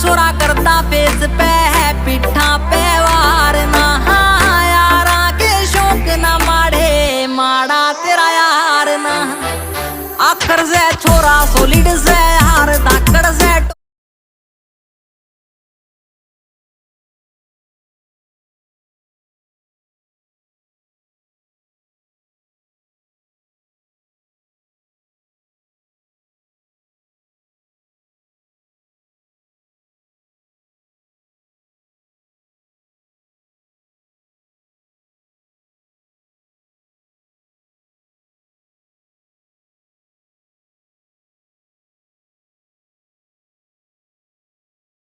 छोरा करता फेस पे है पिठा पे वार ना। यारा के शौक ना माड़े माड़ा तेरा यार ना। आखर से छोरा सोलिड से हार धाकड़ से